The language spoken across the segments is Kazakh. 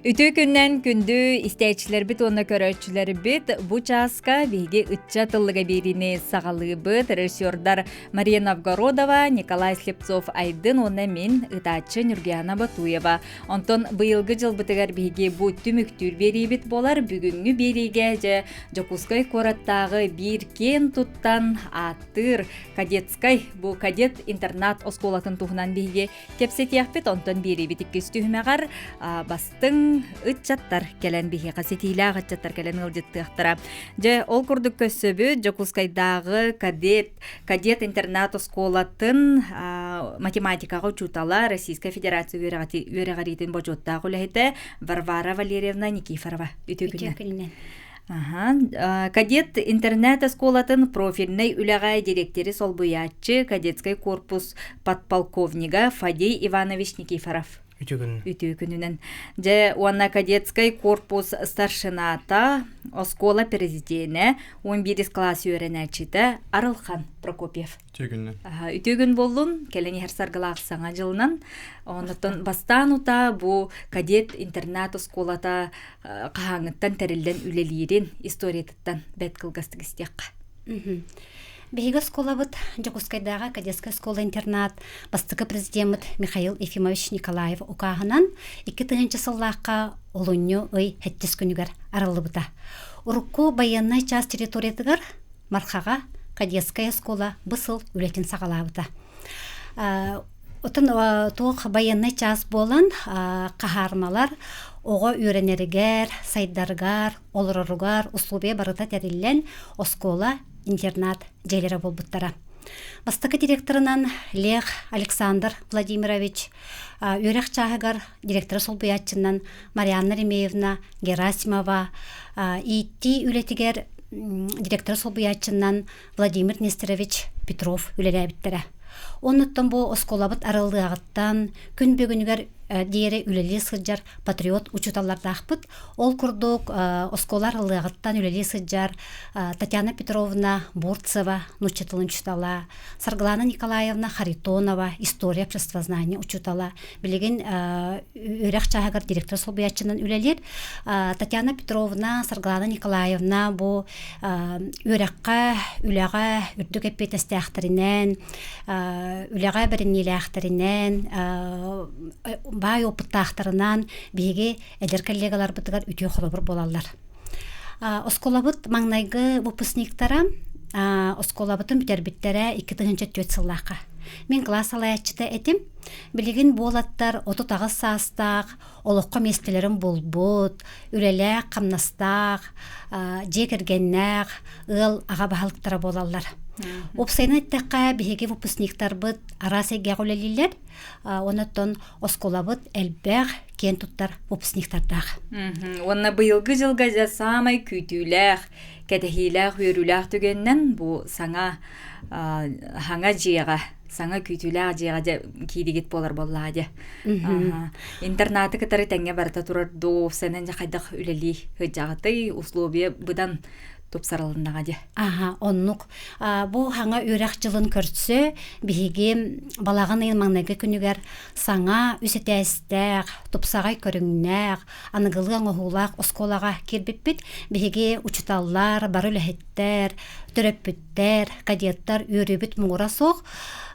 Ütü gündən gündü istəyicilər bit ona görüşçülər bit bu çaska bilgi ıtça tıllığa birini sağalığı bit rejissörler Mariya Novgorodova, Nikolay Slепцов Aydın ona min ıtaçı Nurgiyana Batuyeva. Ondan bıyılgı jıl bitigar bilgi bu tümüktür beri bit bolar бүгүнгү бериге Жокускай кораttагы bir кен туттан аттыр кадетскай бу кадет интернат осколатын туһунан биге кепсетияхпет онтон бери битик көстүхмөгөр бастың ытчаттар келен биге касетилаа ытчаттар келен ылжыттыктара же ол курдук көсөбү Жокускайдагы кадет интернат осколатын математикага учутала Российская Федерация үөрөгөритин божоттагы лехте Варвара Валерьевна Никифорова үтүгүнө. Кадет интернет осколатын профильный үләгай директори солбуячы кадетский корпус подполковнига Фадей Иванович Никифоров. Үтүгүнүнөн. Же уанна кадетский корпус старшината оскола президине 11 класс үйренәчите Арылхан Прокопьев. Үтүгүн болдун, келени херсаргылаак саңа жылынан. Онтон бастан ута бу кадет интернат осколата кахаңыттан терилден үлелирин историятыттан бет кылгастык истекка. Беги сколабыт Жокускайдагы кадетская школа-интернат бастыгы президент Михаил Ефимович Николаев укагынан 2000 сыллакка олунню ый хеттис күнүгөр арылыбыта. Урукку военный часть территориятыгар мархага кадетская школа бысыл үлетин сагалабыта. Отын туох военный часть болан кахармалар ого үйренеригер, сайдаргар, олоруругар условия барыта терилен оскола интернат жээлери болбуттара. Бастыкы директорунан Лех Александр Владимирович, үйрек чагыгар директору солбуячынан Марианна Ремеевна Герасимова, ИТ үлетигер директору солбуячынан Владимир Нестерович Петров үлелебиттера. Онуттан бу осколабыт арылдыгыттан күн бүгүнүгөр диэри үлели сыджар патриот учуталлардахпыт. Ол курдук осколар арылдыгыттан үлели сыджар Татьяна Петровна Бурцева нучетылын учутала, Сарглана Николаевна Харитонова история обществознания учутала. Билеген өрек чагыр директор солбуячынан үлелер Татьяна Петровна, Сарглана Николаевна бу өрекка үлега үрдүк эппетестехтеринен үлега беринилехтеринен бай опыттахтарынан биге эдер коллегалар бытыгар үтө холобур болалар. Осколабыт маңнайгы выпускниктара осколабытын бүтербиттере 2004 сыллакка. Мен класс алаячыта этим, билеген болаттар оту тагыз саастак, олоққа местелерин болбут, үлеле камнастак, жекергеннак, ыл ага бахалыктара болалар. Опсайны тәкка биһиге выпускниктар быт арасыга гөлелилер, онотон осколабыт элбәг кен туттар выпускниктардаг. Онна быйылгы жылга да самай күтүләр, кәдәһиләр үрүләр түгеннән бу саңа хаңа җыяга саңа күтүләр җыяга кидигит болар боллады. Интернаты кытары тәңгә барта турар до сенен җахайдак үлели хыҗагыты условия будан топсаралындага де. Оннук. Бу хаңа үрәк жылын көртсө, биһиге балагын маңнайгы күнүгөр саңа үсетәстәк, топсагай көрүңнәк, аныгылган оһулак осколага кирбиппит, биһиге учуталлар, барылыһеттер, төрөппүттер, кадеттар үрүбүт муңурасок.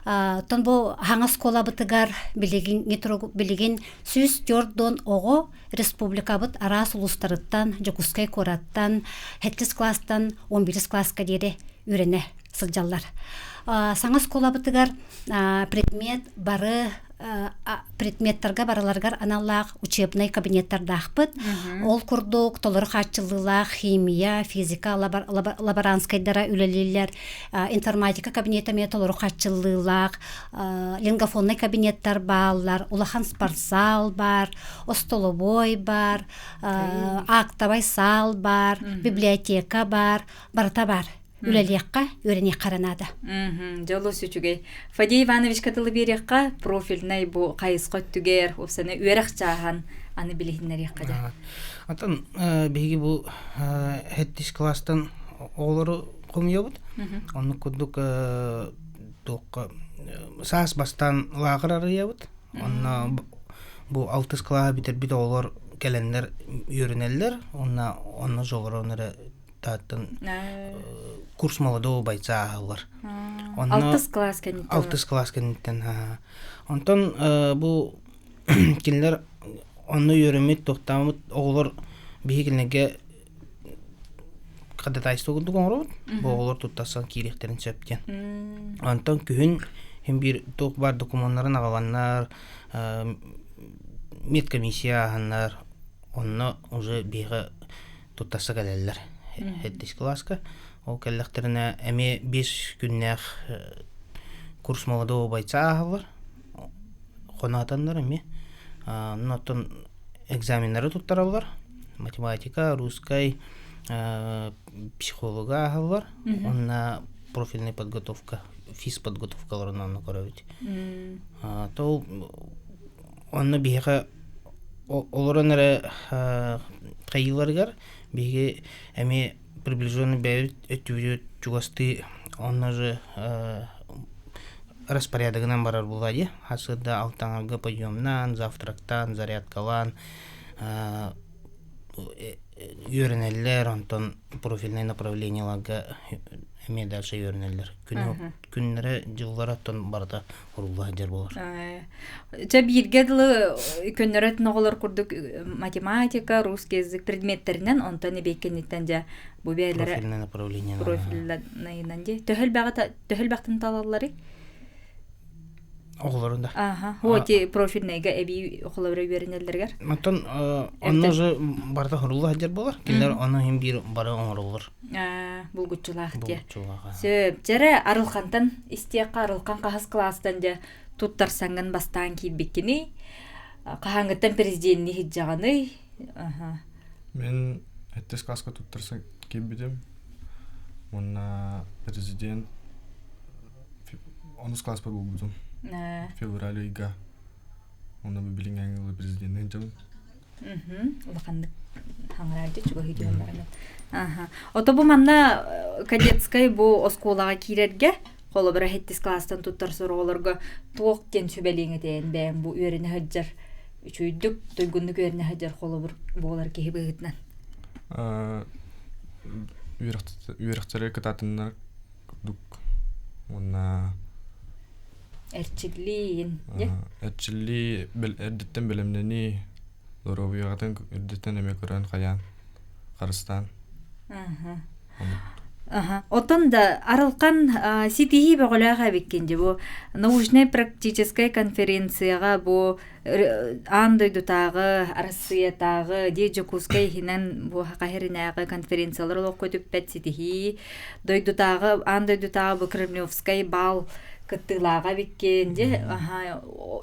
Тон бу хаңа скола бытыгар билеген сүз жордон ого республика быт арас улустарыттан, Жокускай кораттан, 7 класстан 11 класска дере үйрене сылжаллар. Саңа скола бытыгар предмет бары предметтарга бараларгар аналлах учебный кабинеттардахпыт. Ол курдук толор хатчылылах, химия, физика, лаборантскайдара үлелилер, информатика кабинетами толор хатчылылах, лингофонный кабинеттар баллар, улахан спортзал бар, остоловой бар, актовый зал бар, библиотека бар, барта бар. Үлелиякка үйрене қаранады. Жолу сүчүгей. Фадей Иванович катылы берекка профильный бу кайыскот түгер, осыны үйрек чахан аны билихиннер яккады. Атын беги бу 7 класстан олору комуябыт. Оны кудук саас бастан лагыр арыябыт. Оны бу 6 класс битер бит олор келендер үйренелер, онна жоғыроныры татын курс молодого бойца ағылар. 6 класс кәнеттен. 6 класс кәнеттен. Онтон бұл келер онны үйренмет тоқтамыт оғылар бейгілінеге қадат айсты оғылды қоңырауыд. Бұл оғылар тұттасан керектерін сөптен. Онтон күхін бір тоқ бар документарын ағаланнар, медкомиссия ағаннар, онны уже бейгі тұттасы кәлелер. Хеттес класска. Ол кәлләқтеріне әме 5 күннәқ курс молодого бойца ағалар. Қонатандар әме. Нотон экзаменлары тұттаралар. Математика, русскай, психолога ағалар. Онна профильная подготовка, физподготовкаларынан көрәуді. Тол онны бейгі оларын әрі қайыларғар бейгі әме приближенный бәйбіт өттүбіт чугасты онны же распорядығынан барар болады. Хасыда алтаңарғы подъемнан, завтрактан, зарядкалан, үйренелер, онтон профильный направленияларға әме дальше үйренелер. Күннері жыллар аттан барда ұрылға жер болар. Жа бирге дылы көннөрөтін оғылар күрдік математика, русский язык предметтерінен, онтан ебеккенеттен жа бұл бәйлері Профильный направлениялар. профильнайынан же. Төхіл бақтын талалары? Оғыларында. Хоти профильнайга әбей оғылары үйренелдергер? Онтон онны же барда ұрылға жер болар. Келер оны хем бір бары оңырылыр. Булгучулах те. Булгучулаға. Сөп, жәрі арылқантан, истеққа арылқан қағыз кластан жа туттарсаңын бастан кейбеккені, қағаңыттан президентіне хиджағаны. Мен әттес класска туттарсан кейбедем. Онна президент 10 класс бар болбудum. Февраль айга. Онна бибилин аңылы президенттен жам. Улақандық хаңырарды чуға хидионларынан. Ото бұл манна кадетскай бұл осколаға кейлерге, қолы бір әттес кластан туттар сұры оларға туық кен сөбәлеңі дейін бәйін бұл үйрені хаджар. Үшүйдік тойгүндік үйрені хаджар қолы бір болар кейі бұғытынан. Үйректері кітатынлар күрдік. Онна Әрчілейін. Әрчілей әрдеттен білімдені Доробияғатын үрдеттен әме көрін қаян Қарыстан. Отон да арылқан ситихи бәғылаға беккенде бұл научной практической конференцияға бұл андойдутағы, арасыятағы, дейджекускай хинен бұл қағырынағы конференциялар олық көтіп бәт ситихи, андойдутағы бұл Кремлевскай бал кыттылаға беккенде,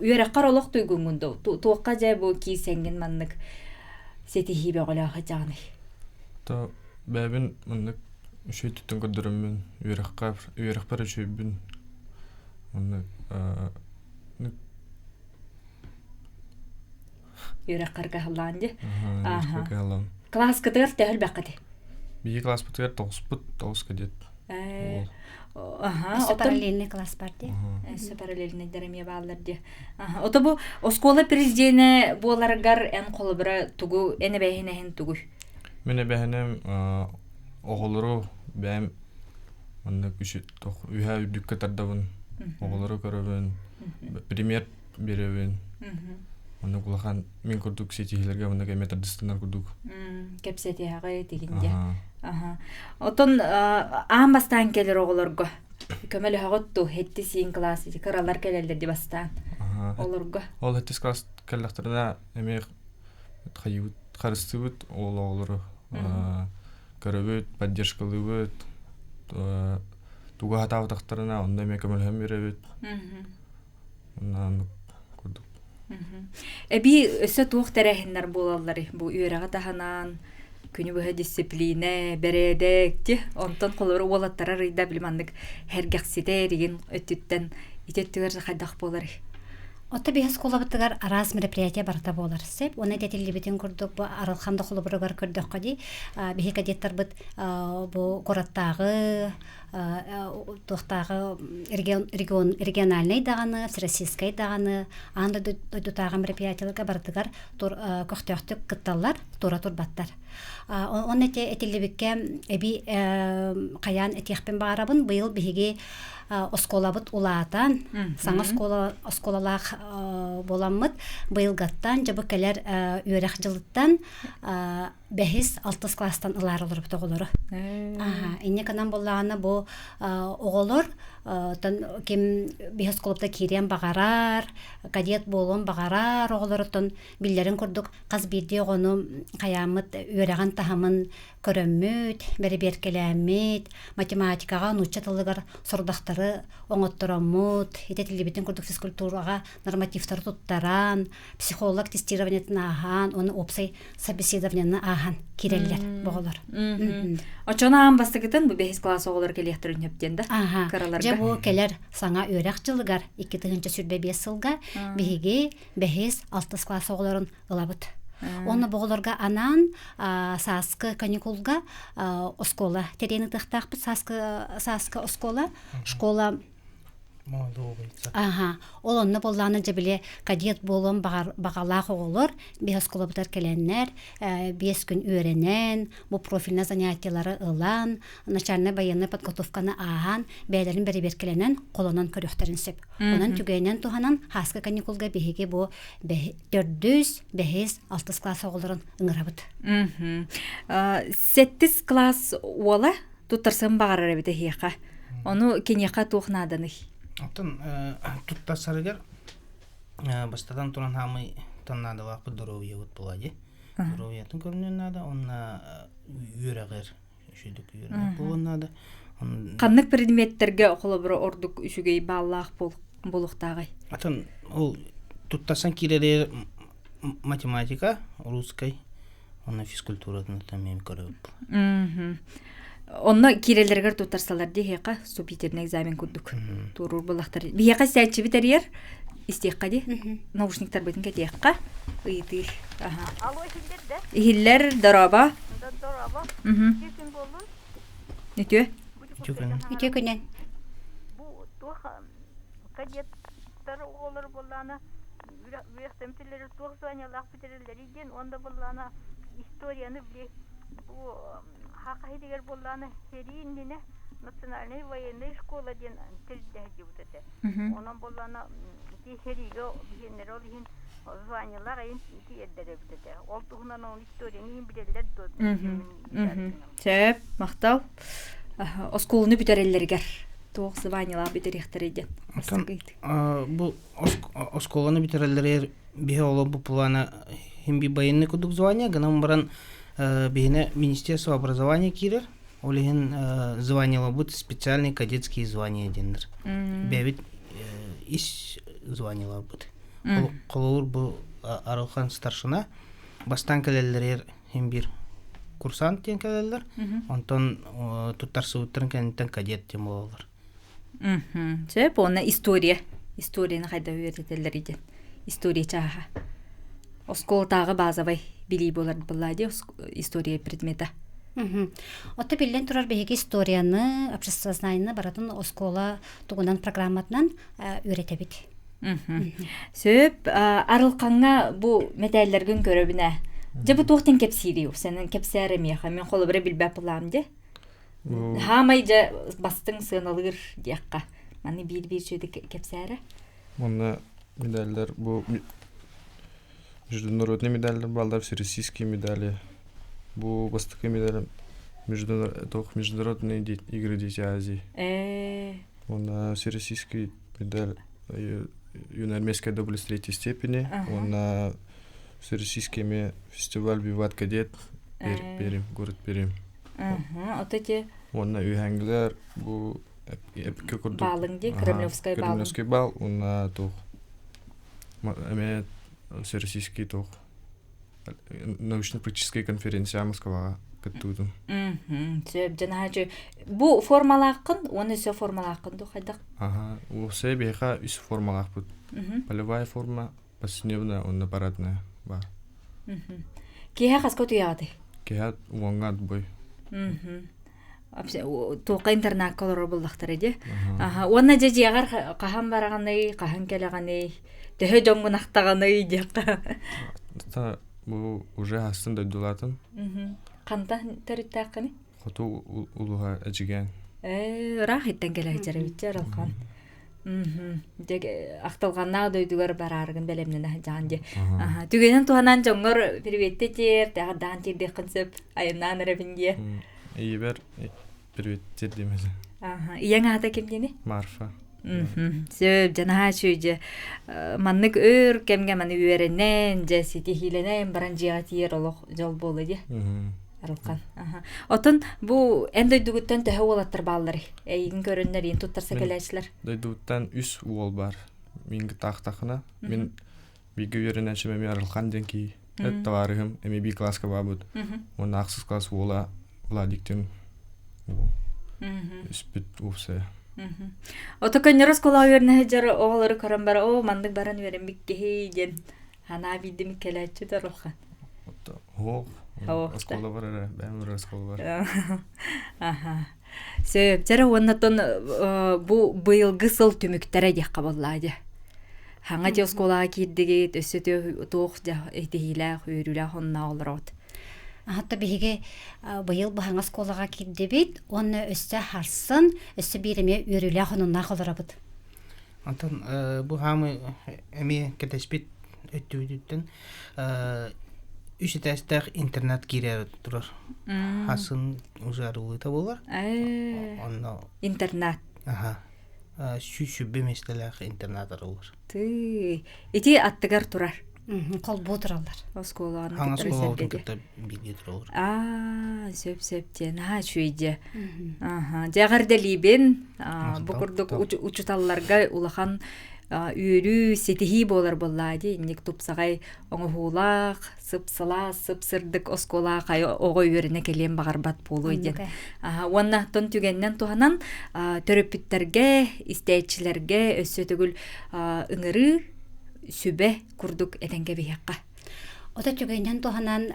үйераққар олық түйгіңгінді, туаққа жай бұл кейсенген маннық ситихи бәғылаға жағыны. Бәбін мұндық үшөй түттін көрдіріммен, үйерақпар үшөйбін. Үйераққарға қалан де? Үйераққарға қалан. Класс кытығыр тәхіл бәққады? Бейі класс бұтығыр 9 бұт, 9 кәдет. Өсі параллельный класс бар де? Өсі параллельный дәріме бағалар де. Ота бұл оскола президені боларғар ән қолы бірі тұғу, әні бәйін әйін тұғу? Мен әбәйінім оғылыру бәйім үйә үрдік кәтардабын, оғылыру көрібін, премьер беребін. Оны құлақан мен күрдік сетихілерге, оны кәмет ардыстынар күрдік. Кәпсәте ағы дегенде. Отын ағын бастан келер оғылырғы. Көмәлі ғотту хетті сейін классы, қаралар кәлелерді бастан олырғы. Ол хеттес класс кәлләқтіріне әмек қарысты бұд, ол оғылыру. Көрөбөт, поддержкалыбыт, туга хатавытақтарына, онда мен көмөлхем беребет. Ондан көрдік. Әбі өсі туық тәрәхінлер болалары, бұл үйераға таханан, күні бұға дисциплина, бәрәдәк, онтан қолыры олаттара рыйда білмандық әргәқсеті деген өттіттен итеттігер қайдақ болары. Ота бейхіз қолы бұттығар араз мероприятия барта болар. Сеп, оны дәтелі бітін күрдік, бұл аралқанды қолы бұрығар көрдік қади. Бейхі кадеттар бұд бұл қораттағы, тохтагы региональный даганы, всероссийский даганы, анда дутагы мероприятияларга бардыгар көхтөктүк кытталлар, тура турбаттар. Он этилебикке эби каян этихпен барабын быйыл биһиги осколабыт улаатан, саңа осколалах боламмыт, быйылгаттан, жабы келер үйрек жылыттан, бәхис 6 класстан ылар олар бұты оғылары. Инне канан болағаны бұл оғылар, кем бәхис қолыпта керен бағарар, кадет болуын бағарар оғыларытын білдерін көрдік, қаз бірде оғыны қаямыт үйреген тахамын көрөммөт, бәрі беркеләмет, математикаға нұтчатылығар сұрдақтары оңыттырамыт, ететілі көрдік физкультураға нормативтар туттаран, психолог тестированиятын ахан, оны опсай собеседованияны ахан кереллер боғылар. Очонаған бастығытын бұл 5 класс оғылар келектірін өптенді? Же бұл келер саңа өрек жылығар 2-тігінші сүрбе 5 сылға бейге 5-6 класс оғыларын ылабыт. Оны боғыларға анан саскы каникулға оскола терені тұқтақпыт, саскы оскола, школа. Ол онны болланы жабіле кадет болуын бағалақ оғылыр, 5 оскола бұтар келеннер, 5 күн өренен, бұл профильна занятиялары ылан, начальный военный подготовканы аған, бәйлерін бәрі беркеленен қолынан көріқтерін сөп. Онан түгейнен туғанан хаскы каникулға бейге бұл 400-5-6 класс оғылырын ұңырабыд. 7 класс ола тұттарсын бағарар әбіті хеқа. Оны кенеқа туғнаданы. Атын туттасарыгар бастадан туран хамы таннады вақпы дұровия өт болады. Дұровиятын көрінен нады, онна үйрәғер, үшедік үйрәғер болынады. Қаннық предметтерге оқылы бір ордық үшігей баллақ болуқтағай? Атын ол туттасан керелер математика, русскай, онна физкультуратын тәмем көріп. Онна кирелергер тутарсалар дехеқа субъективный экзамен күндік. Турур болақтар. Бияқа сәтші бітәрер, истеққа де, наушниктар бетін кәтеққа. Үйді. Алло, хиллерді? Хиллер, дораба. Дораба. Кесін болын? Нүтө? Үте күнен. Бұл туға кадеттар оғылыр боланы, үйектемтелері туғы суанялақ бітірілдер еден, онда боланы историяны біле. Бұл хақайдегер боланы серийіндені национальный военный школа ден тілдәді бұтыды. Онан боланы серийге бігенлер ол ең званиялар айын тиердері бұтыды. Ол тұғынан оның историяны ең білелер дұды. Сөп, мақтал. Осколыны бүтәрелергер. Тоқ званиялар бүтеректер еден. Бұл осколыны бүтәрелер бе олы бұл планы хемби байынны күдік звания, гынан баран бейне Министерство образования кирер, олеген званияла будет специальные кадетские звания дендер. Бәвит ис званияла будет. Қолуыр бұл арылхан старшина, бастан кәлелер hem bir курсант тен кәлелер, онтон туттарсы өттірін кәнеттен кадет тем олар. Сөп, оны история. Историяны қайда өйретелер еден. История чаға. Осколтағы базавай билей боларды болады история предмета. Отты билен турар беги историяны, обществознайны баратын оскола тугунан программатынан үйретебит. Сөп, арылқанға бұл металлерген көрөбіне. Жабы тоқтен кепсириу, сенің кепсәрі меха, мен қолы бірі білбәп бұлам де. Хамай жа бастың сыналыр деққа. Маны бір сөйді кепсәрі? Мұнна медальдар, бұл международные медали, балдар, всероссийские медали. Бұл бастықы медали международные игры Дети Азии. Он всероссийский медаль юноармейская доблесть 3-й степени. Он всероссийский фестиваль «Виват Кадет» Пермь, город Пермь. Вот эти... Он үйәңгілер, бұл балыңды, Кремлевский бал. Кремлевский бал, он всероссийский тох научно-практическая конференция Москва каттуду. Сөп жанагы бу формалакын, оны сө формалакын ду хайдак. Ага, у себеха ис формалак бут. Полевая форма, повседневная, он аппаратная, ба. Кеха хаскоту яды. Кеха уангат бой. Туока интернат колор буллахтар иде. Онна жежиягар кахан бараганы, кахан келеганы, төһө жоңгунактаганы дияка. Та бу уже хастын дойдулатын. Канта теритакыны? Хоту улуга эжиген. Рахиттен келе жарыбыттар алкан. Дег акталганна дойдугар бараргын белемнен жанди. Түгенен туанан жоңгор приветтетер, тагдан тирде кынсып, айынан рабинге. Ибер приветтер демесе. Ияң ата кемдени? Марфа. Сөп жана шүйже маннык өр кемге маны үйеренен же сити хиленен баран жига тиер олох жол болу де. Арылкан. Отон бу эндойдугуттан төһө болаттар баллары. Эйгин көрөннөр ин туттарса келечлер. Дойдугуттан 3 уол бар. Минги тактакына. Мен биге үйеренечиме ми арылкан денки. Товарыгым эми би класска бабыт. Он аксыз класс уола Владиктен. Испит усе. Ото көннөрөс кола үйерне жар оголары көрөн бар. О мандык баран үйерен бикке ген. Хана бидим келечи дарылкан. Оскола бар, бәмір оскола бар. Сөп, жара оннатон бу быйылгы сыл түмүктәрі дек қабыллады. Хаңа де осколаға кирдігі өссөтө тоқ этихилә, үйрүлә хонна олар от. Хатта биһиге быйыл бу осколаға кирди бит, онны өссө харсын, өссө биреме үйрүлә хонна холарабыт. Антон бу хамы эми кетеспит өттүдүттен Үсетәстәк интернет кирер турар. Хасын узарулыта булар. Онно интернет. Сүбе местеләк интернет арулар. Ты ити аттыгар турар. Кол ботыралар. Осколаны Хаңа китеп биге турар. Сөп-сөптен шүйде. Жагардалибен бу курдук учуталларга улахан үйрү сетихи болар боллади. Инник тупсагай оңохулак, сыпсыла, сыпсырдык оскола кай ого үйрүнө келен багарбат болу иден. Оннаттон түгеннен туганан төрөпүттерге, истечилерге өссөтөгүл ыңыры сүбе курдук этенге бияққа. Ота түгеннен туганан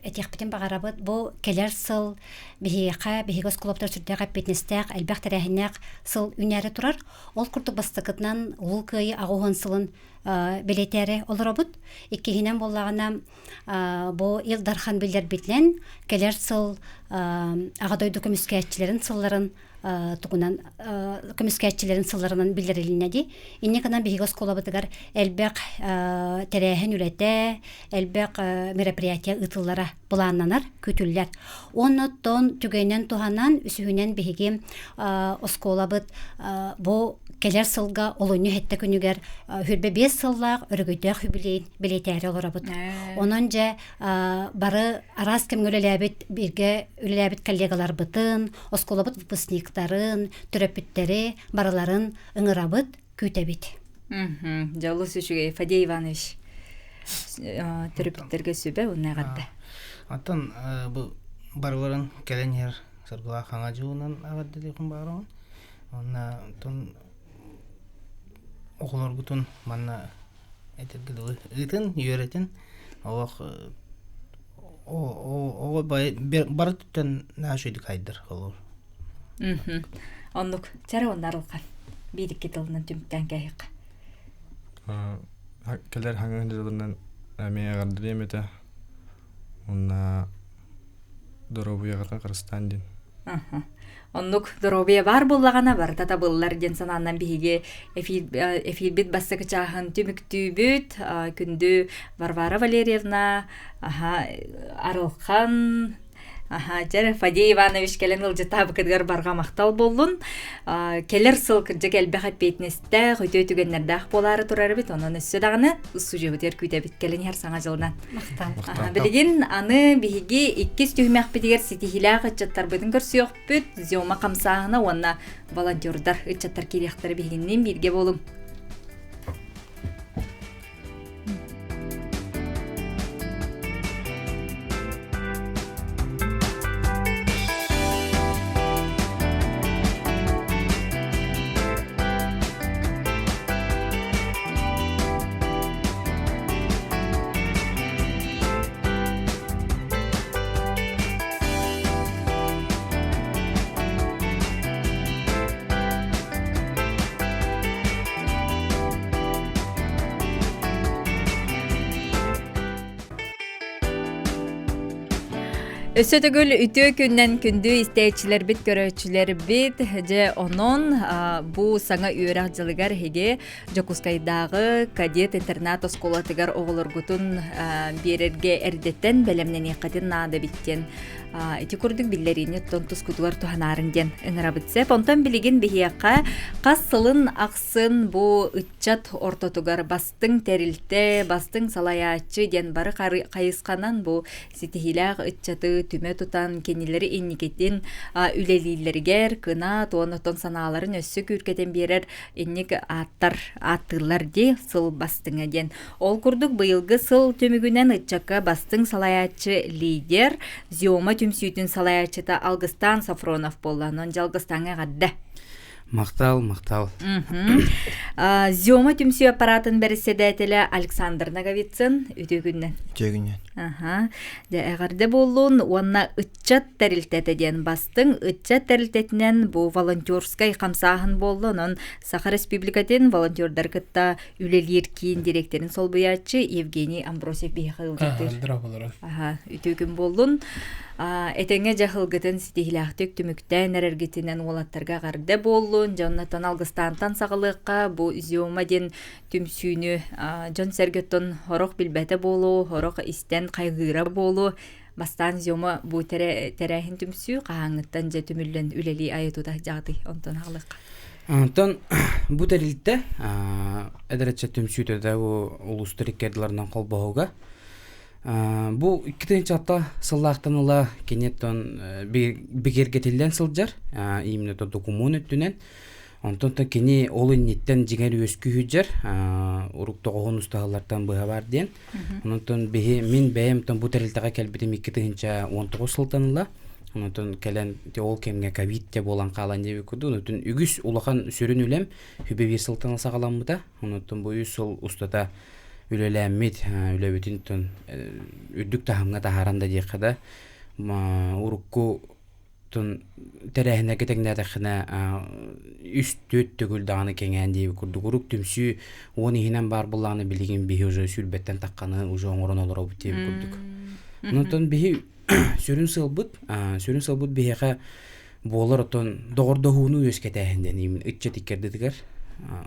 этехпитен багарабыт бу келер сыл бияққа, бияқос клубтар сүрдәгә петнестәк, әлбәк тәрәһенәк сыл үнәре турар. Ол курдук бастыкытнан ул кый агугын сылын билетере олорабыт. Иккеһинен боллагына бу Илдархан билдер битлен келер сыл агадой документчилерин сылларын тугунан көмүскәтчилерин сылларынан билдирилинеди. Инне канан бигос колабытыгар элбек терәһен үләтә, элбек мероприятия ытыллара буланнанар, көтүлләр. Оннотон түгәннән туганнан үсүһүнән биге осколабыт бу келер сылга олоню хетте күнүгәр хүрбе 5 сыллак өргөйдәк юбилей билетәре олорабыт. Ононҗа бары арас кемгөләбит бирге үләбит коллегалар бытын, осколабыт выпускниктарын, төрөпүттери бараларын ыңырабыт күтәбит. Жаллы сүшүгө Фадей Иванович төрөпүттерге сүбе унагатта. Аттан бу бараларын келенер сыргыла хаңа жуунан агадды декун барам. Онна тон оғылар бұтын манна әтергілі ұйтын, үйеретін оғы бары түттен нәшүйді қайдыр қолыр. Онлық, чары ондар ұлған бейдік кетілінен түміктен кәйіқ. Келер хаңын жылынан әмей ағарды деметі, онна дұрабы яғырға қырыстан ден. Оннук дробия бар буллагана бар тата буллар ден сананнан биге эфирбит бассакы чахын түмүктүүбүт күндү Варвара Валерьевна Арылхан жара Фадей Иванович келен ылжытабы кыдгар барга мактал болдун. Келер сыл кыржа келбек петнесте хөтө түгеннердах болары турар бит. Онун өссө даганы уссу жебитер күйтебит келен хер саңа жылынан. Мактал. Билген аны биге 2 түгмәк битигер ситихилак ычаттар бытын көрсөк бүт зёма камсагына онна волонтердар ычаттар киряктар бигеннен бирге болум. Өссөтөгөл үтө күннен күндү истечилер бит көрөчүлер бит же онон бу саңа үйрак жылыгар хеге Жокускайдагы кадет интернат осколатыгар оголоргутун берерге эрдеттен белемнен икатын наада биттен ити курдук биллерини тонтус кутугар туханарын ден ыңырабытсеп онтон билигин бихиякка кас сылын аксын бу ытчат ортотугар бастың терилте бастың салаячы ден бары кайысканан бу ситихилак ытчаты түмө тутан кенилери инникетин үлелилергер кына туонотон санааларын өссө күркетен берер инник аттылар ди сыл бастыңа ден ол курдук быйылгы сыл төмүгүнен ытчакка бастың салаячы лидер Зиома түмсүйтүн салаячыта Алгыстан Сафронов болланон жалгыстанга гадда. Мактал. Зиома түмсү аппаратын берседетеле Александр Наговицын үтөгүннен. Үтөгүннен. Эгарде болун уанна ытчат терилтетеден бастың ытчат терилтетинен бу волонтерскай камсаахын боллонон Саха Республикатын волонтердар кытта үлелир кийин директорин солбуячы Евгений Амбросев бихалдыр. Үтөгүн болун этеңе жахылгытын ситихилахтык түмүктен эрергитинен олаттарга гарды болун жоннатан Алгыстантан сагалыкка бу Зиома ден түмсүүнү жон сергеттон хорок билбете болу хорок истен кайгыра болу бастан Зиома бу терехин түмсүү кааңыттан же түмүллен үлели айытуда жагды онтон халык. Онтон бу терилте эдерече түмсүүтө да улустар иккердилеринен колбоого бу 2-нче апта сыллаактаныла кенеттон бигергетилден сылжар именно то документ өттүнен онтон то кени ол инниттен жигер өскүһүжар уруктогон устаалардан быга бар ден онтон мен бээмтон бу терилтеге келбитим 2-нче 19 сылтаныла онтон келен ол кемге ковид те болан калан деп күдү онтон үгүс улахан сөрүн үлем хүбе сылтаны сагаламмыта онтон бу сыл устата үлеләммит үлебитин үрдүк тахамга тахаранда дикада урукку тон терехне кетеңнәдәхне үст-төт төгүл даганы кеңән дип күрдүк урук түмсү оны хинен бар булланы билеген бихи уже сүрбеттен такканы уже оңорон олор дип күрдүк. Онтон бихи сүрүн сылбыт бихига болор тон догордогуну өскетәһенден имин итчет икердидигер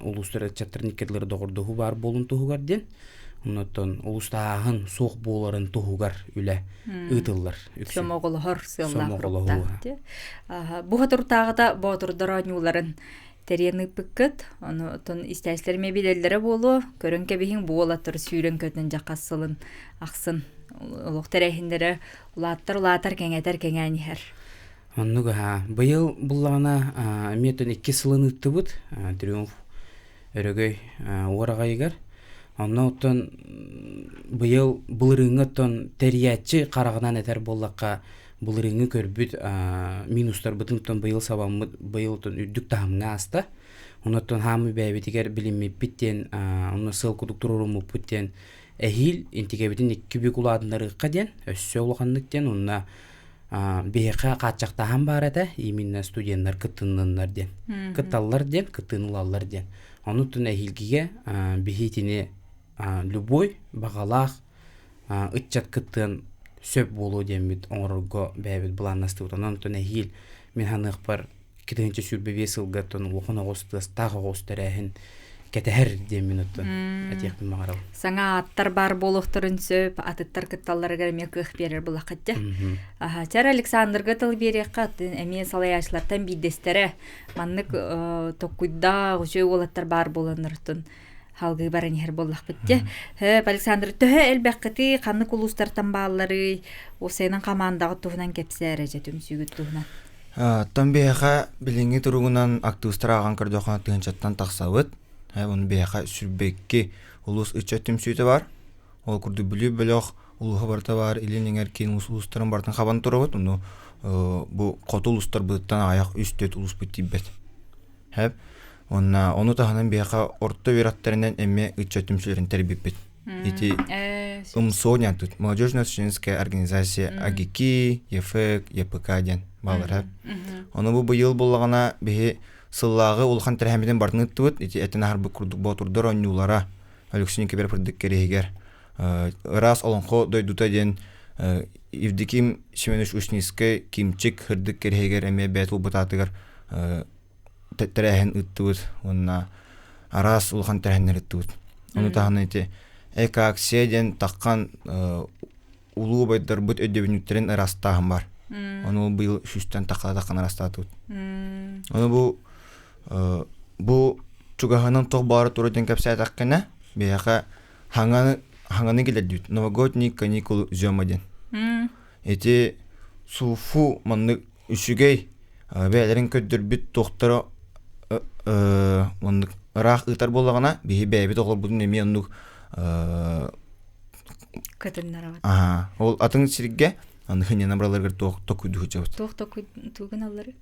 улустар итчеттер никерлер догордогу бар болун тугар ден. Онтон улустагын сок боларын тугар үле ытыллар. Сомоголор сыллар. Бу хатуртагыда ботурдаранууларын терени пыккыт, онтон истәслерме биделләре болу, көрөнкө бихин буолаттыр сүйрен көтүн жакасылын аксын. Улук терехиндере улаттар кеңетер кеңәнихер. Оннуга быйыл буллана метон 2 сылын ыттыбыт, Триумф өрөгөй орагайгар. Оннотон быйыл булырыңыттон териячы карагынан этер боллакка булырыңы көрбүт минустар бытынтон быйыл сабаммыт быйылтон үрдүк тахамга аста. Оннотон хамы бэбитигер билими биттен онно сыл кудуктуруруму биттен эхил интигебитин 2 бекуладындары каден өссө улгандыктен онна беха качактахан бар эте именно студенттер кыттыннар ден. Кытталлар ден, кыттынылалар ден. Онутун эхилгиге бихитини любой багалах ытчат кыттын сөп болу демит оңорго бэбит буланнасты онутун эхил мен ханык бар 2-нче сүрбе сылгаттан улгана гостас тагы гостерехин кетер деминуттан атык магарал. Саңа аттар бар болуктурун сөп аттар кытталларга мекых берер булакатта. Чар Александр гытыл берекка эме салаячлардан бидестере маннык токуйда уже олаттар бар болонуртун халгы баран хер боллак битте. Александр төһө элбекти канны кулустартан баалары осенин командага тугунан кепсере жетим сүгүт тугунан. Тамбеха билинги туругунан активистраган кырдохан тынчаттан таксабыт. Оны беха сүрбекке улус ычаттым сүйте бар. Ол курду бүлөк улуга барта бар, иленеңер кен улустарын бартын хабан турабыт. Уну бу котул улустар быттан аяк үстөт улус битибет. Оны таханан беха орто вераттарынан эме ычаттым сүйлөрүн тербиппет. Ити МСОНЯ тут молодежно-студенческая организация АГИКИ, ЕФЭК, ЕПК ден балар. Оны бу быйыл буллагана беhe сыллагы улхан терхемеден бартын ыттыбыт, этен харбы курдук ботурдар оннулара Алексеевке бер пырдык керегер. Раз олонхо дойдута ден Ивдиким Семенович Ушницкий кимчик хырдык керхегер эме бәт улбутатыгар тәрәһен ыттыбыт, онна арас улхан тәрәһеннер ыттыбыт. Оны тағаны ете эка аксияден таққан улуу байдар бұт өдебініктерін арастағым бар. Оны бұл шүстен таққан арастатыбыт. Оны бұл чугаханын тоқ бары туруден кәпсәй таққына бияқа хаңаны келеддүйт. Новогодний каникул зөмаден. Эти суфу манны үшігей бәлерін көддір бүт тоқтары рақ ұтар болағына бейі бәйбет оғыл бұдың еме ондық Көтіннар ават. Ол атын сирге аны хынен абраларғыр тоқ күді хүчабыт. Тоқ туғын аллары?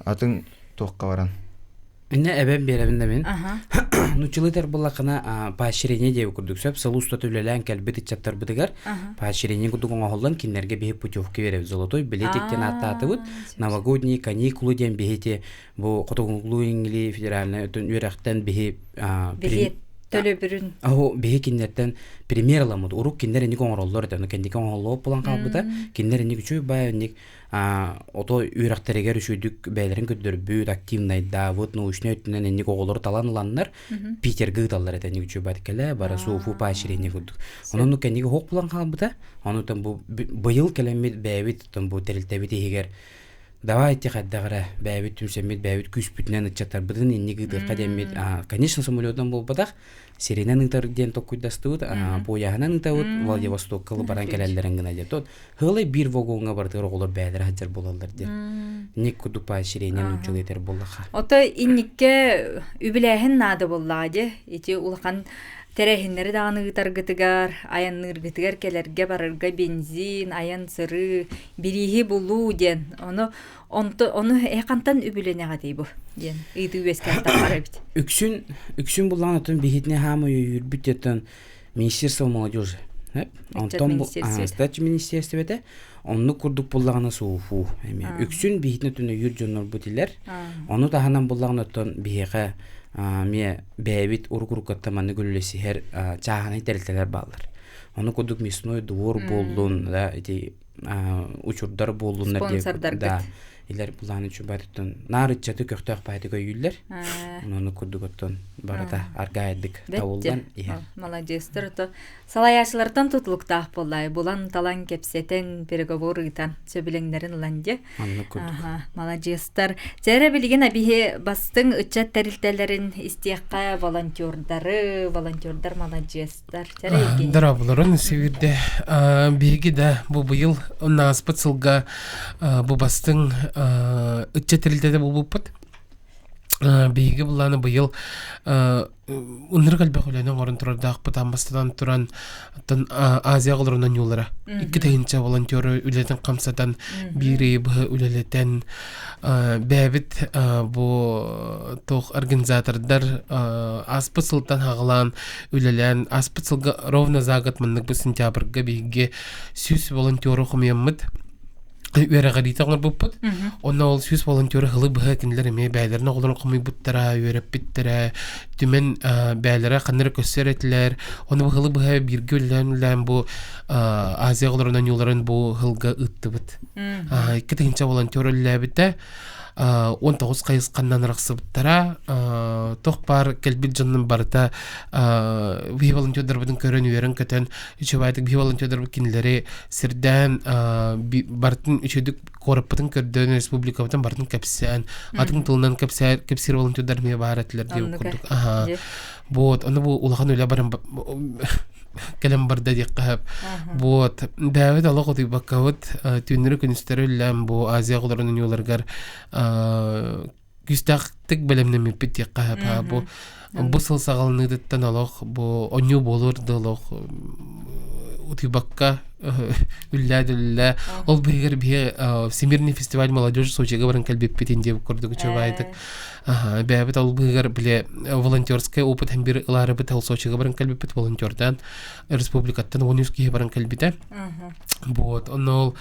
Атын тоққа баран. Инне әбән берәбінде мен. Нучылытар болақына поощрение деп күрдік сөп. Сылу ұстаты үлелән кәлбет итчаттар бұдығар. Поощрение күрдік оңа холлан кенлерге бейіп путевке беріп. Золотой билетектен аттаты бұд. Новогодний каникулы ден бейте бұл Қотоғылу еңгілі федеральный өтін үйрақтен бейіп Билет төлі бүрін. Ахо бейі кенлерден премьераламыд. Урук кенлер енік оңыроллар өтін. Кендекі оңыроллар болан қалбыда. Кенлер енік үші бай енік ото үйрақтарегер үшүйдік бәйлерін көттір бүйт активнайда вот научный өттінен енік оғылыр таланыланнар Питер ғыдалар әтен енік үші байды кәлі бары суфу поощрение көттік. Оның кәнеге хоқ болан қалбыда. Оның бұйыл кәлемет бәйбет бұл тәрілтәбет егер давайте қаддағыра бәйбет түмсәмет бәйбет күш бүтінен ұтчаттар бұдың енік ғыды қадемет. Конечно, самолеттан бұл бұдақ Сиренен ыңтар ден токуйдастуыт, бояғынан ыңтауыт Владивосток кылы баран кәләлерін гына деп. Тот, хылай бір вагонға бардығыр олар бәлер хаджар болалар деп. Нек күдупа Сиренен ұчыл етер болаға. Ото инникке үбіләхін нады боллады. Ити улақан тәрәхінлері дағаны ғытар-ғытыгар, аян ғытыгар кәлерге барырға бензин, аян сыры, бірихи болу ден. Оны әқантан үбілене ғадей бұл. Үйді өскән тақары біт. Үксін бұлан өтін бейхетіне хамы үйірбіт етін Министерство молодежи. Статчы министерство бәді. Оны күрдік бұлағына суфу. Үксін бейхетіне өтін үйір жонлар бұтилер. Оны тағанан бұлағына өтін бейхе бәйбет ұрғырқаттаманы көлілесі әр чағаны тәрілтелер бағылар. Оны күрдік мясной двор болуын, учурдар болуын. Спонсордар біт. Илер бұланы үшін бәдіттін нарытчаты көқтіғ бәдігі үйілер. Оны күрдік өттін барада арғайдық тауылдан. Молодестер. Салаяшылардан тұтылықтақ болай. Бұлан талан кепсетен переговор ұйтан сөбіленлерін ұланде. Оны күрдік. Молодестер. Жәрі білген әбіге бастың үтчат тәрілтелерін істеққа волонтердар молодестер. Дара бұларын северде. Беге де бұл бұйыл наспыт сылға бұл бастың үтчетірілдеді бұл бұппыт. Бейгі бұланы бұйыл ұныр қалбақ өлінің орын тұрарда ақпытан бастыдан тұран Азия ғылырынан юлары. Икі тәйінчі волонтеры үлетін қамсадан бірі бұғы үлелетен бәбіт бұл тоқ организатордар аспыт сылтан ағылан үлелен аспыт сылға ровна зағыт мұндық бұл сентябрға бейге сүз волонтеры құмияммыд Үәрі ғадита оңыр бұппыд. Онна ол сүз волонтеры ғылы бұға кенілер еме бәйлеріне қолын құмай бұттара, үйеріп біттара, түмен бәйлері қаныры көстер етілер. Оны бұл ғылы бұға бірге өлілен бұл Азия ғылырынан юларын бұл ғылға ұтты бұд. Екі тегінші волонтер өлілі бітті. 19 қайыз қаннан рақсы бұттара. Тоқ бар кәлбіл жанның барыта бей волонтердар бұдың көрін үйерін көтен үші байтық бей волонтердар бұд кенілері сірден бартын үшедік қорып бұдың көрден республика бұдың бартын кәпсен атың тылынан кәпсер волонтердар ме бар әтілер деп көрдік. Бұд, оны бұл ұлақан өлі барын кәлем барда дек қағып. Бұд, бәвет ала қоты баққауыт түйінері күністері өлім бұл Азия ғылырының оларғар күстақтық бәлемнен меппет дек қағып. Бұл сыл сағалыныдыттан алақ, бұл оңю болырды алақ утыбакка үлләді. Ол бігер Всемирный фестиваль молодежи Сочиға барын кәлбеп бетен деп көрдік үші бәбіт ол бігер біле волонтерская опыт әм бір ұлары біт ол Сочиға барын кәлбеп бет волонтердан республикаттан онюскеге барын кәлбеті. Вот, оны ол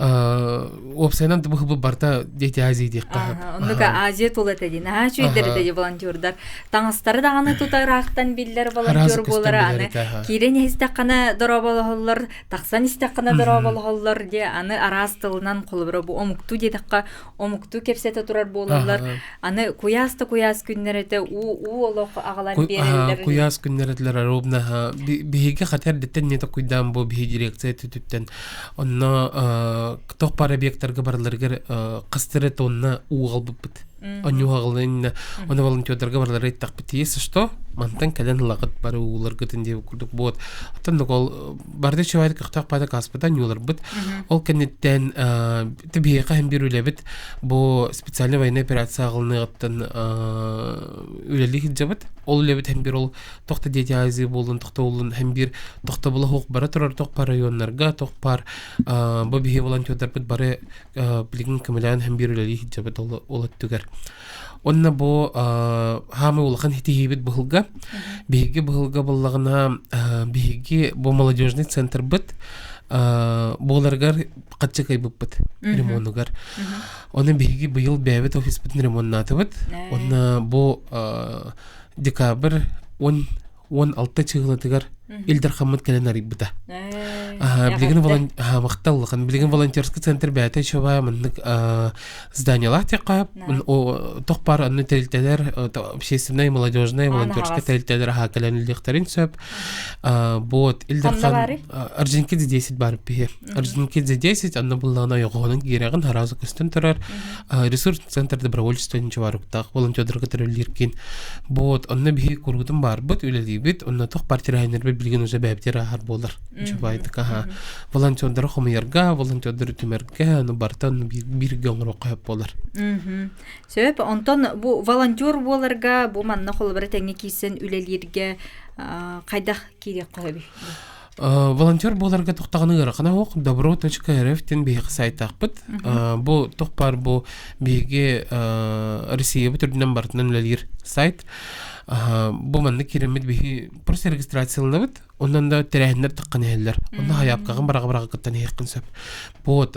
опсайнан бұғы барта дети Азия дек қағып. Онныға Азия толат әден. Шүйдері деді волонтердар. Таңыстары дағаны тұтарақтан білдер волонтер болары аны. Керен езді қана дұрабалығылар тақсан Онан истаққана дыра болғалар де, аны арас тылынан қолыбыра бу омукту дедіққа, омукту кепсеті тұрар болалар. Аны куяс күннереті, у олық ағалар берелер. Куяс күннеретлер аробна. Бейге қатар деттен нета куйдан бу бей дирекция түтіттен. Онна тоқпар объекттарға барларғыр қыстыры тонна уғал бұппыт. Онюғалын, оны волонтердарға барлары айттақ бітейесі, что? Мантан кәлен лағыт бары уылар гытын деп күрдік бот. Аттан ол барды шевайды қықтақ бады қаспыдан юлар бұд. Ол кәнеттен тібейқа hem bir өлі біт. Бұл специальный война операция ағылыны ғыттан өлелі хиджа біт. Ол өлі біт hem bir ол тоқта дети айзы болын, тоқта олын hem bir тоқта бұла хоқ бара тұрар тоқ бар районларға, тоқ бар бұл бейе волонтердар біт бары білген кімілән hem bir өлелі хиджа біт ол өттігер. Онна бу хамы улахан хитихибит быхылга. Биги быхылга боллагына биги бу молодежный центр бит. Боларгар катчыкай бит ремонтугар. Оны биги быйыл бәбит офис бит ремонтнаты бит. Онна бу декабрь 16 чыгылатыгар Илдар Хаммад календарь бита. Билеген волонтерский центр бәте чоба мындык зданиялар текап, тоқпар анны терилтелер, общественный, молодежный, волонтерский терилтелер хакаленлихтерин сөп. Вот Илдар Хам Аржинки 10 бар бие. Аржинки 10 анны буллана йогонын герегин харазы көстөн турар. Ресурс центр добровольчества ничеваруктак волонтерлерге терилиркин. Вот анны бие кургутун бар бут үлели бит, анны тоқпар терайнер билген уже бәптер ахар болар. Чубайдыка волонтердар хомыярга, волонтердар түмәргә, ну бартан бир гөңрө кайып болар. Сөп, онтон бу волонтер боларга, бу манна холбары тәңге кисен үлелерге кайдах кирек кайбы. Волонтер боларга тоқтағаны ғырақына оқ dobro.rf-тен бейгі сайттақ бұд. Бұл тоқпар бұл бейге Россия бүтірдінен бартынан үлелер сайт. Бұл манны керемет бейгі просто регистрациялыны бұд. Ондан да тәрәхіндер таққан әлілер. Онда хаяпқағын бараға қыттан еқін сөп. Бұл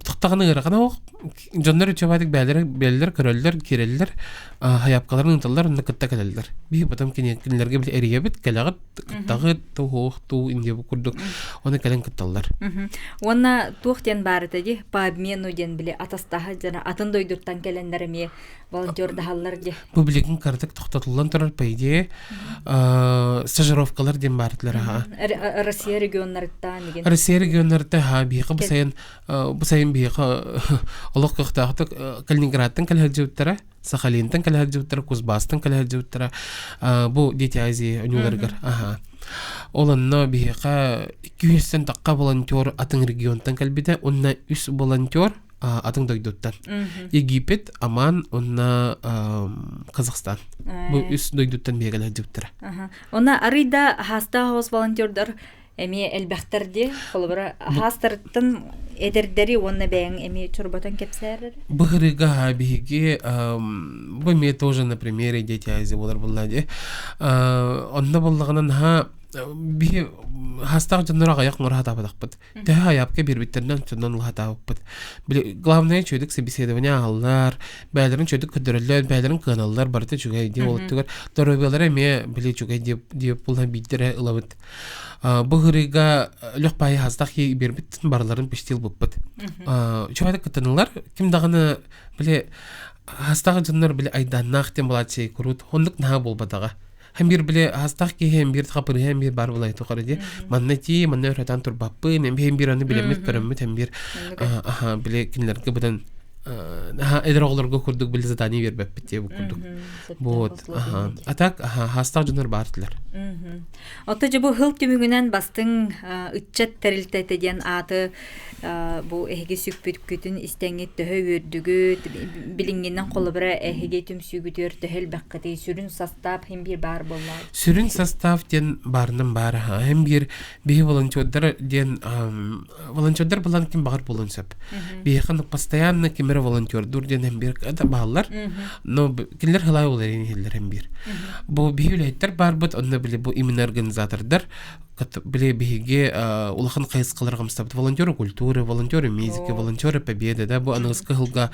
тоқтағаны ғырақына оқ. Жондар өтшабадық бәлілер, көрелілер, керелілер, хаяпқаларын ұнталар, онда қытта кәлілер. Бейгі бұтам кенелерге біл әрия біт, кәліғыт, қыттағы, туғуқ, инде бұл күрдік. Оны кәлін қытталар. Онна туқтен бары тәді, по обмену ден біле атастағы жана атын дойдырттан кәлендеріме волонтерді халлар де. Бұл білеген кардық тоқтатылан тұрар пәйде стажировкалар ден бардылар. Россия регионларыттан деген. Россия регионларыттан бейгі бұл сайын бейгі олық қықтақты Калининградтың кәлі жүттірі, Сахалинтың кәлі жүттірі, Кузбастың кәлі жүттірі. Бұл дети Азия өнелергер. Оланна бейгі 200-тен таққа волонтер атын регионтан кәлбеді, онна 3 волонтер атын дойдуттан. Египет, Аман, онна Казахстан. Бұл 3 дойдуттан бейгілі жүттірі. Онна арыйда хаста хоз волонтердар эми элбахтарди холбара хастырттын эдердери онна бәң эми чурбатан кепсәрер. Быгырыга биге бу ме тоже на примере дети айзы болар буллади. Онда буллагынан ха би хастар жаннарга як нур хата бадакпыт. Тәһә япка бир биттердән чөннән хата буппыт. Главное чөдик собеседование аллар, бәйләрен чөдик көдөрәләр, бәйләрен каналлар барты чүгәй ди ул түгәр. Дөрөбеләр эме биле чүгәй дип булган биттере ылабыт. Быгырыга лөхпай хастахи бир биттен барларын пиштил буппыт. Чөйдә кытынлар ким дагыны биле хастагы жаннар биле айданнах тем булачы курут. Хондык на булбадага. Hem bir bile hastah ki hem bir kapır hem bir bar bulay to karıcı. Manne öğreten tur bappı hem bir anı bilemez peremmet hem bir bile kinlerge buden edraglarga kurduk bile zadani verip bitti bu kurduk. Bu atak hastah canlar bartılar. Otaca bu hıl tümügünen bastın ütçet teriltete diyen adı bu ehge süpüt kütün istenget töhö ördügü bilingenden kolubara ehge tüm sügütür töhel bakkati sürün sastav hem bir bar bollar. Sürün sastav diyen barının bar hem bir volonterler diyen volonterler bulan kim bar bolun söp. Bir kanık постоянно kimere volonter dur diyen hem bir ada bağlar. No kimler halay olur hiller hem bir. Bu bihületler bar but onu bile bu imin organizatörler bile bihiге улахан кайсыкаларга мстабыт волонтеры культуры, волонтеры музыки, волонтеры победы да бу аныгыска хылга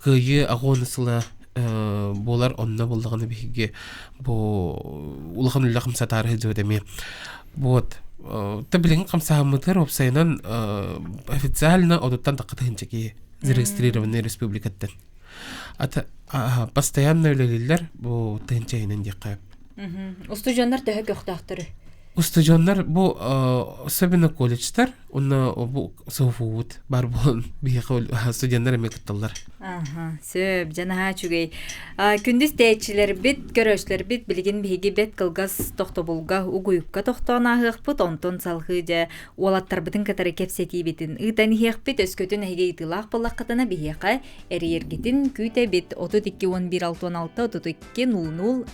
кыйы агонысыла болар онна булдыганы биһиге бу улахан улахым сатары җөдеме. Вот таблин камсаамытыр опсайнан официально одуттан тақытыгынчаки зарегистрированный республикаттан. Ата постоянно үлелилер бу тынчайнын диккап. Устужаннар төһө көктактыры. Устужаннар бу особенно колледжтар, онна бу софуут бар болон бийкол студенттер эмекетталар. Сөп жанаха чугей. Күндүз тээчилер бит, көрөшлөр бит билген биги бет кылгас тохтобулга угуюкка тохтоонахык бут онтон салхыжа уалаттар битин катары кепсети битин. Ытан хек бит өскөтүн эге итылак балаккатана бияка эрьергитин күтө бит 321166 32 00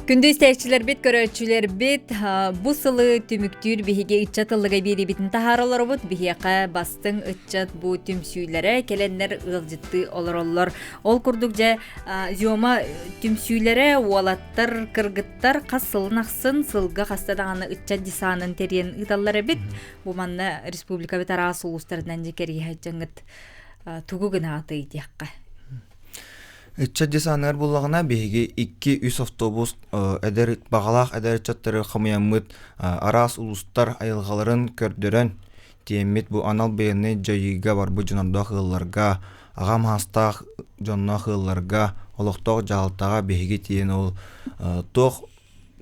Күндүз тээчилер бит, көрөчүлөр бит, бу сылы түмүктүр биһиге ытчатылыга бири битин тахаралар бут, биһиэка бастың ытчат бу түмсүйлөрө келеннер ылжытты олороллор. Ол курдук же зиома түмсүйлөрө уалаттар, кыргыттар касылын аксын сылга кастадаганы ытчат дисанын терен ыталлары бит. Бу манна республика бит арас улустарынан жекери хажаңыт тугу гына аты идиякка. Итчат десанар буллагына биһиги 2-3 автобус эдер багалак эдер чаттары хамыяммыт арас улустар айылгаларын көрдөрөн тиеммит бу анал бейни жайыга бар бу жонордо хылларга агам хастах жонно хылларга олокток жалтага биһиги тиен ол тох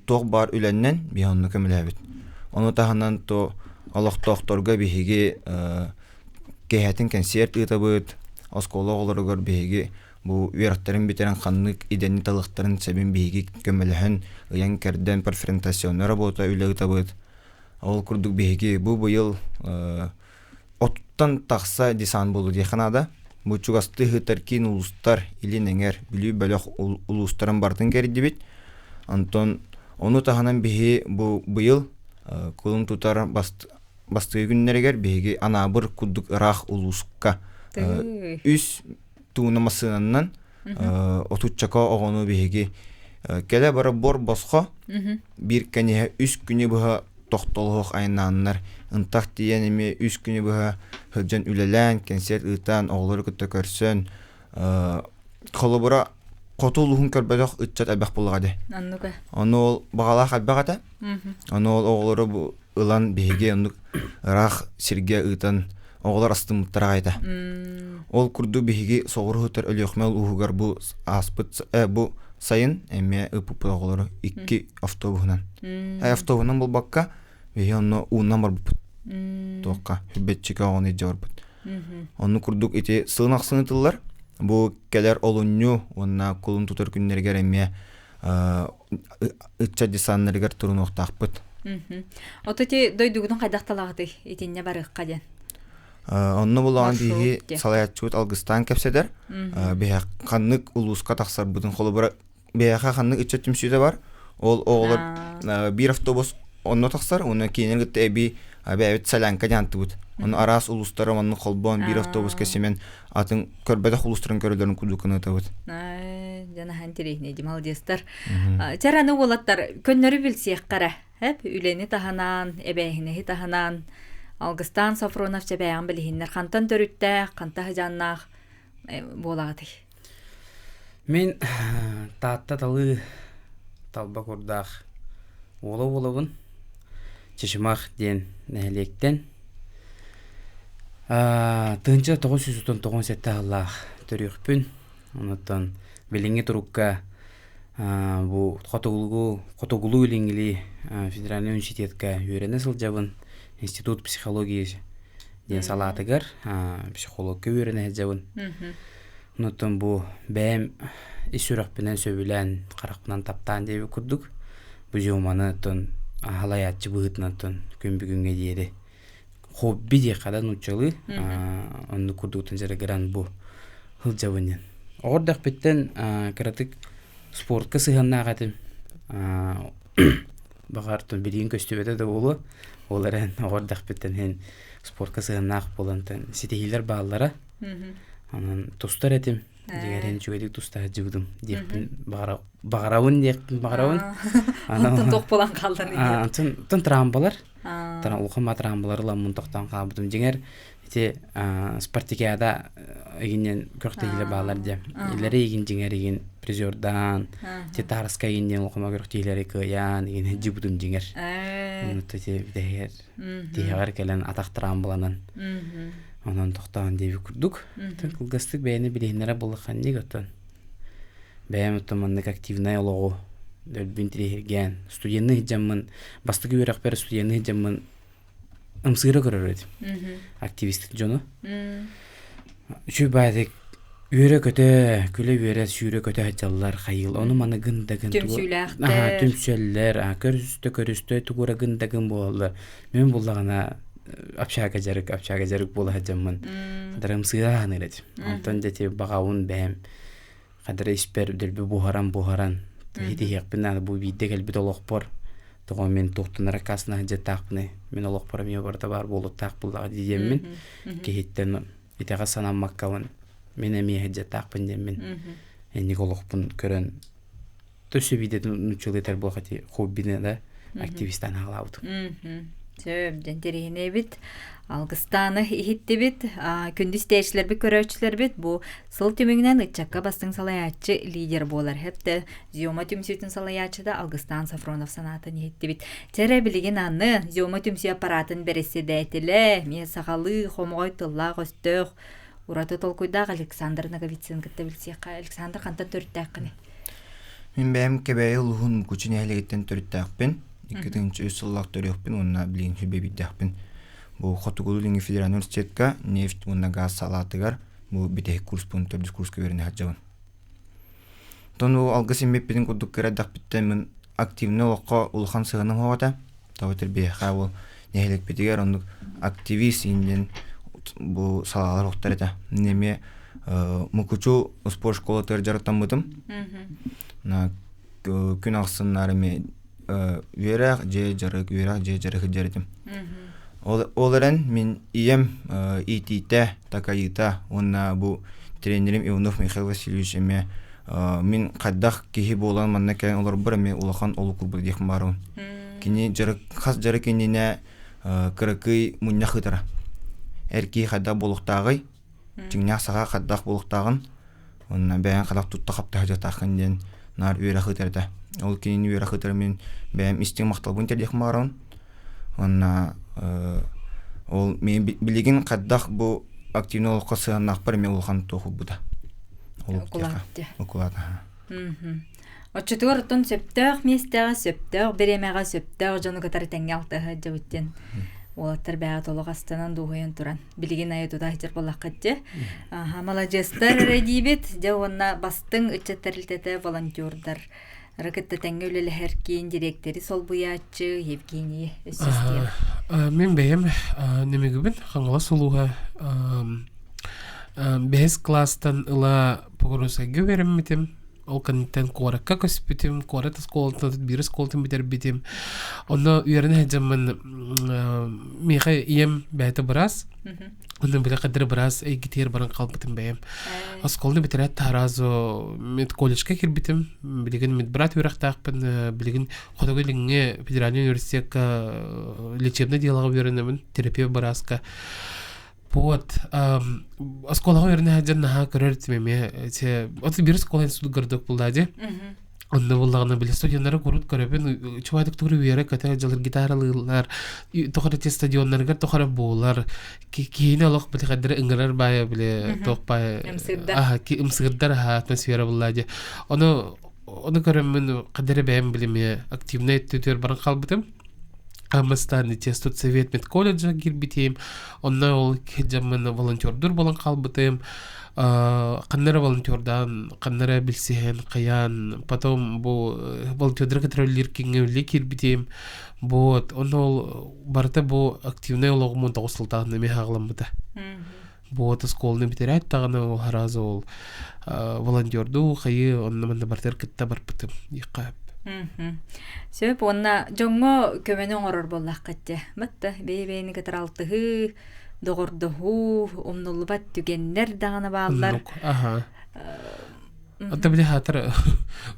бар үленнен бионну көмөлөбүт. Ону таханан то олоктокторго биһиги кехетин концерт ытабыт оскологолоргор биһиги бу уяраттарын битерен ханнык идени талыктарын себин биги көмөлөһөн ыян керден преферентационный работа үлөгүтабыт. Ол курдук биги бу быйыл оттан такса дисан болу диханада. Бу чугасты хытаркин улустар илинеңер билүү бөлөк улустарын бартын кердибит. Антон ону таханан биги бу быйыл кулун тутар басты күннергер биги анабыр кудук рах улуска үс туунамасынаннан отуччака огону биһиги келе бара бор босхо бир кене 3 күнү быха тохтолох айнаннар ынтак тиен эми 3 күнү быха хылжан үлелен концерт ытан оглор көтө көрсөн колобура котулухун көрбөлөк ытчат албак булгады. Аны ол багалак албагата. Аны ол оглору бу ылан биһиги ондук рах сирге ытан оглар астымыттара айта. Ол курду биһиги соғырхытыр өлөкмел уһугар бу аспыт бу сайын эме ыпып оглары 2 автобусунан. Автобусунан бул бакка биһи онно уунан бар бут. Тоққа хүбетчика оны жор бут. Онну курдук ити сынаксынытылар. Бу келер олунню онна кулун тутар күннергер эме ытча дисаннергер туруноктакпыт. Ототи дойдугунун кайдакталагыты итинне барыкка ден. Онны булган биһи салаяччут алгыстан кепседер. Биһа ханнык улуска таксар бутун холобура биһа ханнык иче түмсүдө бар. Ол оглар бир автобус онно таксар, уну кийинен гытты эби абет саланка жанты бут. Ону арас улустары онны холбон бир автобус кесемен атын көрбөдө улустарын көрөлөрүн кудукуна табыт. Жана хантерехне дималдестер. Чараны болаттар көннөрү билсек кара. Хеп үлени таханан, эбехне таханан Алгыстан Сафронов жабайан билихиннер хантан төрүттэ, канта жаннах болагыты. Мен таатта талы талба курдах олабын чешимах ден нәлектен тынча 997 аллах төрүкпүн. Онотон билинги турукка бу котогулу илингили федеральный университетка үйрөне сылжабын. Институт психологии ден салатыгар психологка үйрөне жабын. Онотон бу бэм исүрөкпүнен сөбүлен каракпынан таптан деби курдук. Бу жуманы тон халаятчы быытнатон күнбүгүнгө диеди. Хобби де кадан учалы онду курдуктан жарыгыран бу хылжабынен. Ордак беттен каратык спортка сыганнагатым. Багартон билин көстүбөдө да болу. Оларен ордак беттен спортка сыганнак болантан ситихилер баалара. Анан тустар этим Дигерен чугедик туста жудум. Депин багарауын депин багарауын. Антон тох болан калдын. Антон трамбалар. Тана улхама трамбалар ламын токтан кабдым. Дигер те спартакиада игинен көртөгүлө баалар де. Илери игин дигер игин призердан те тарска игинен улхама көртөгүлөрү кыян игин жибудум дигер. Те дегер. Дигер келен атак трамбаланан. Онан тоқтаған деп күрдік. Кылгастык бәйіні білейінері болыққан не көттін. Бәйім ұттыманнык активнай олығы өлбін тірегерген. Студенні хиджамын, бастығы өрек бәрі студенні хиджамын ұмсығыры көрір өді. Активистік жоны. Үші бәйдік өре көті, күлі өре сүйре көті хачалылар қайыл. Оны маны гындагын. Түмсүллер, көрісті тұғыра гындагын болалар. Мен болағына общага жарык бола жамман. Дарым сыйраган элет. Антон дети багаун бэм. Кадыр испер делбе бухаран. Хити якпына бу видде келбит олокпор. Того мен токтун ракасына жеттакпыны. Мен олокпор мен барда бар болуп так булга диеммин. Кехиттен итага санам маккавын. Мен эми жеттакпын деммин. Эни олокпун көрөн. Төсү видде нучулетер болгати хоббине да активисттан алабыт. Сөбден терейіне бит, алғыстаны ихитті бит, күндіз тәйшілер бі көрәучілер бит, бұл сыл түмігінен ұтчаққа бастың салаячы лидер болар. Хепті Зиома түмсүйдің салаячы да Алғыстан Сафронов санатын ихитті бит. Тәрі білеген аны Зиома түмсүй аппаратын бәресі дәйтілі, мен сағалы, хомғой тұлла, ғостық, ұраты толкуйдағы Александр Наговицин күтті білсек. Александр қантан төрттәққыны? Мен бәйім кәбәйі ұлғын күчін әлігеттен төрттәқпен. Иккетинчи сыллак төрөкпүн, онна билин хүбебиддакпын. Бу Хотугулуңи федераль университетка нефть онна газ салатыгар бу битек курспун төрдүс курска берине хаджабын. Тону алгыс эмеппидин кудук керадак биттен мен активный окко улхан сыгыным хогата. Табытыр беха бу нехелек битигер ондук активист инден бу салалар октарыта. Неме мукучу спорт школа тыржарыктан бытым. На күн аксыннары ме верах же жарык жарытым. Оларан мен ием итите такайта онна бу тренерим Иванов Михаил Васильевич эме мен каддах кихи болан манна келен олар бир эме улахан олу курбу дехм барун. Кини жарык хас жарык инине кырыкый мунья хытара. Эрки хадда болуктагы жиңня сага каддах болуктагын онна бәян кадак тутта капта хажатакын ден нар үре хытарда. Ол кинини үре хытар мен бәян истең макталбын дехм барун. Онна ол мен билеген каддах бу активный окусуан акпар мен улхан тоху буда. Окулата. Очтур тон септер мистер септер беремега септер жону катар теңгалты жабыттен. Олаттар бәгат олығастанан дуғайын туран. Билеген айытуда айтыр болаққатте. Молодежстар редибет, де онна бастың үтчеттәрілтеті волонтердар. Ракетті тәңгі өлелі әркен директері сол бұячы Евгений Өсістер. Мен бәйім немегібін қаңғала сұлуға бәйіз кластан ұла пұғырыса көверім метем. Ол кәнттен қоракка көспетем, қорат сколтын, бір сколтын бітер бетем. Оны үйеріне әжімін меға ием бәйті біраз. Оны біле қадыр біраз әйгетер баран қалпытым бәйім. Сколны бітер әт таразу мет колледжка кербетем. Білеген мет брат үйрақтақпын. Білеген қодағылыңе федеральный университетка лечебный делаға үйерінемін. Терапия біразка. Вот, осколага верне хаджанна көрөртмеме. Оты бир оскола институт көрдүк булдади. Онда буллагына биле студенттер көрүп көрөбүн. Чубайдык туру бере ката жалыр гитаралылар, тохара стадионнарга тохара болар. Кийин алак биле кадыр ыңгырар бая биле токпай. Ки имсырдар атмосфера булдади. Оны көрөмүн кадыр бәем билеме активный түтөр баран калбытым. Амастаны тестут совет мет колледжа гирбитем. Онна ол кеджамын волонтердур болан калбытым. Каннара волонтердан, каннара билсен, каян. Потом бу волонтердер контроллер кеңевле кирбитем. Вот, онна ол барта бу активныйологумун тоғысылтағына мехағыламбыда. Вот, сколны битерәт тағына харазы ол волонтерду қайы онна манда бартер кітта барпытым. Иқап. Сөп онна жоңго көмөнү оңорор боллак катте. Батта бейбейни катар алтыгы доғордоху умнулубат түгеннер дағаны бааллар. Аха. Ата биле хатыр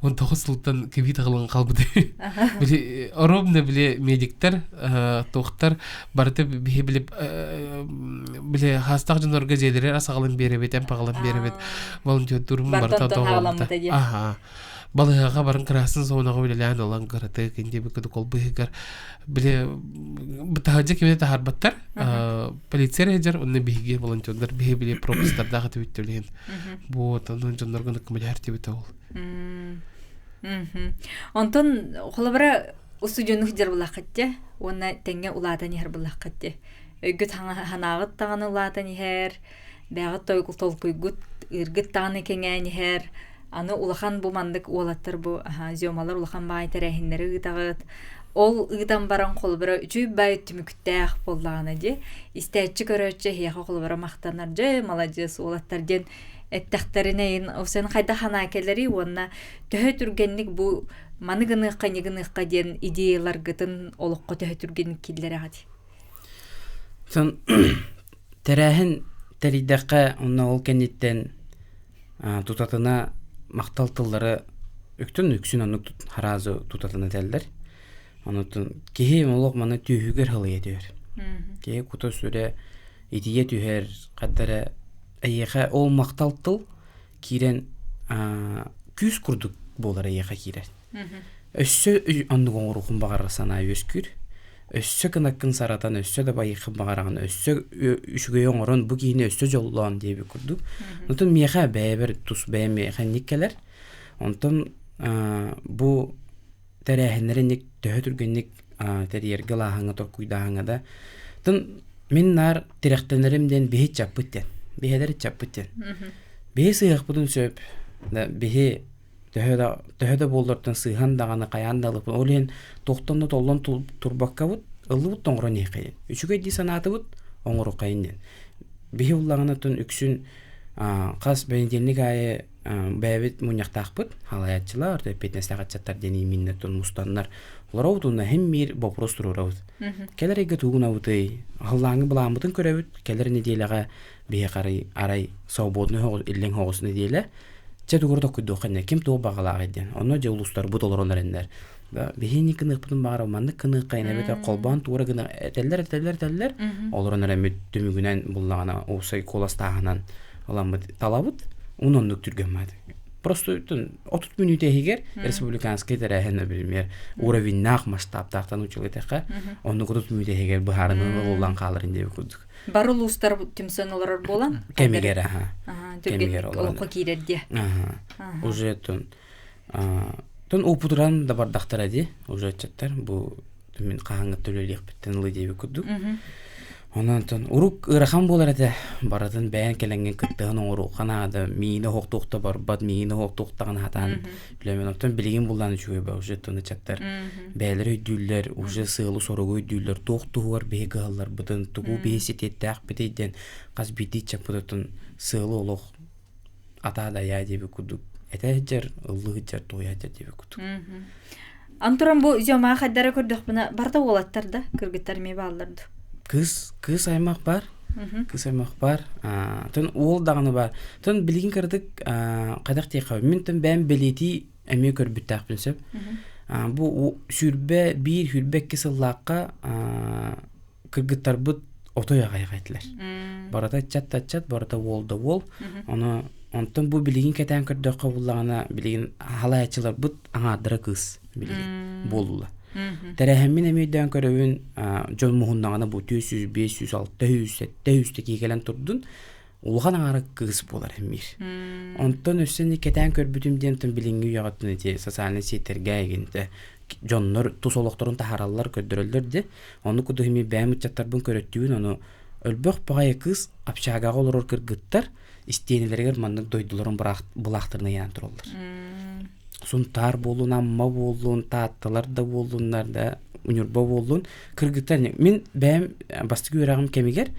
19 сылтан кевит кылган калбыды. Биле оробна биле медиктер, доктор барты биле биле хастак жонорго жедерер асагалын беребет, эмпагалын беребет. Волонтер турмун барта тоголмута. Аха. Балыга барын красын соонага билелен алан караты кинде бекде кол быгар биле битажа кеме тахарбаттар полиция рейдер онны биге волонтерлар биле пропустар дагы төттөлген. Бу тонун жонорго кымылар тебетол. Онтон холобара устудионук жер булакатте, онна теңге уладан яр булакатте. Өгүт ханагыт таганы уладан яр, бягы тойгул толкуйгут иргит таганы кеңени яр. Аны улахан бу мандык уолаттар бу зөмалар улахан бай терехиннери ыдагыт. Ол ыдан баран холбара үчүй бай түмүктәх боллаганы ди. Истәчи көрөчө хияха холбара мактанар же молодец улаттар ден эттәхтеринен осен кайда ханакелери онна төһө түргенник бу маныгыны каныгыны ден идеялар гытын олукка төһө түргенник киллери гади. Сон терехин теридәккә онна ол кенеттен тутатына мактал тыллары үктүн үксүн аны харазы тутатына телдер. Онутун кеһи молок маны түйүгөр хылы этер. Кеһи кута сүрэ идие түйөр каддара айяха ол мактал тыл кирен күз курдук болар айяха кирер. Өссө аны гоңрухун багарсана өскүр. Өссө кынаккын саратан өссө да байыхын багараган өссө үшүгө оңорон бу кийини өссө жоллоон деп курдук. Онтон меха бэбер тус бэме ханниккелер. Онтон бу терехинеринник төһө түргенник терьер галахаңа торкуйдааңа да. Тон мен нар терехтенеримден бихи чаппыттен. Бихедер чаппыттен. Бихи сыйакпытын сөп. Да бихи төһөдө болдортон сыйхан даганы каяндалып олен токтонду толлон турбакка бут ыллыбыт тоңрон экейин. Үчүгө ди санаты бут оңру кайынден. Бихи уллагына тон үксүн кас бенденник айы бәбит муньяктакпыт халаятчылар деп петнестагачаттар дени миннетон мустаннар лораутуна хеммир вопрос турурабыт. Келереге тугунабыты халлаңы буламытын көрөбүт. Келер неделяга бие карай арай свободный хогус иллен хогус неделя чедугурда күйдөхне ким тоо багалагайден. Онно же улустар бутолорондар. Да бихини кыныпын багара манны кыны кайнабыта колбан тура гына теллер олоронар эмет төмүгүнөн буллагана осай коластагынан аламыт талабыт уноннук түргөнмады. Просто 30 минут егер республиканский терехен например уровень нах масштабтартан училетека онну 30 минут егер бахарынын улан калырын деп көрдүк. Бар улустар тимсонолор болан? Кемигер Кемигер олукка кирерди. Уже тон опутран да бардактар ди, уже чаттар бу мен каңга төлөлөк биттен лы деп көрдүк. Онан урук ырахан болар эте баратын бәйен келенген кыттыгын оңыру қанады миіне хоқтуқта бар бад миіне хоқтуқтаған хатан білемен оқтан білеген болдан үшіге ба уже тұны чаттар бәйлер өйдүллер уже сығылы сорығы өйдүллер тоқтуғар бейгі алар бұтын тұғу бейсететті ақ бітейден қаз бейді чап бұтын сығылы олық атада я дебі күдік әті жар ұлығы жар тоя жар дебі күдік. Антуран бұл зема қаддары көрдіқ бұна барда олаттарда кіргіттар ме балдарды? Кыз аймақ бар. Тон ол дағаны бар. Тон білген кірдік қадақ тейқау. Мен тон бән білеті әме көрбітті ақпынсып. Бұл сүрбе, бір хүрбе кесіллаққа кіргіттар бұд отой ағайғайтылар. Барата чат, барата ол. Онтон бұл білген кәтен көрдіқ қабылағына білген халайатчылар бұд аңадыры кыз білген болула. Тәрәһәммен әмейдән көрөүн жон мухуннагына бу 400, 500, 600, 700 кегелен турдун. Улган аңары кыз болар эмир. Онтон өссөне кетен көрбүтүмден тын билинги ягатын эти социальный сеттерге агенте жоннор тусолокторун тахараллар көдөрөлдөр де. Ону кудуми бәм чаттарбын көрөттүбүн, ону өлбөк багай кыз апчагага олорор кыргыттар, истенелерге мандык дойдуларын булактырына ян турулдар. Сунтар болун, амма болун, тааттылар да болундар да, унюрба болун, кыргыттар. Мен бәм басты көрәгім кемигер,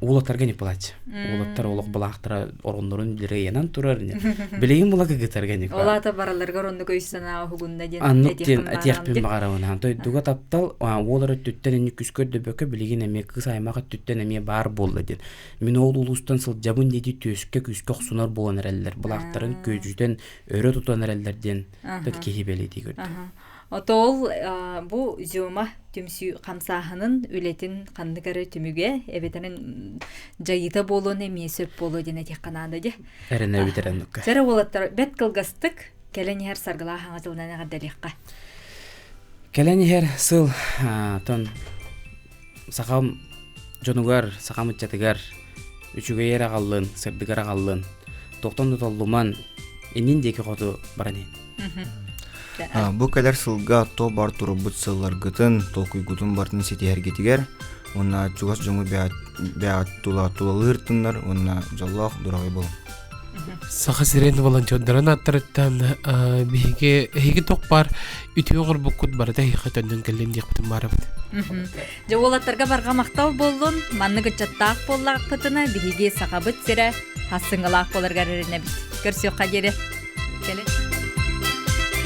улаттарга не плать. Улаттар олох балактара орондорун билере янан турар. Билеген була кыгытарга не. Олата бараларга ронду көйсана хугунда ден. Аннык тен атияқпен бағарауына. Той дуга таптал, олары түттен әне күскөрді бөкі білеген әме қыз аймаға түттен әме бар болды ден. Мен ол улустан сыл жабын деди төсікке күскөк сунар болан әрәлілер. Бұлақтарын көзүден өрі тұтан әрәлілерден төт кейі беледи көрді. Отол бу зюма түмсү камсахынын үлетин кандыгары түмүгө эбетенин жайыта болуун эме сөп болуу дене тек канада же. Эрене битереннукка. Жара болаттар бет кылгастык келени хер саргыла хаңатылнана гадалыкка. Келени хер сыл тон сакам жонугар сакам чатыгар үчүгө ера каллын, сырдыгара каллын. Токтон толлуман энин деки коту барани. Бу кадar сылга то бар туру бут сыллар гытын толкуй гутун бартын сетер гетигер. Онна чугас жоңу бя тулалыр тыннар, онна жоллах дурагы бол. Саха сирен волонтердерен аттырыттан биге ток бар үтүгөр букут барда хатандан келген дикпитин барабыт. Жолаттарга барга мактал болдун, манны гычаттак боллак пытына биге сакабыт сире хасыңгалак боларга ренебит. Көрсөк кадере. Келе.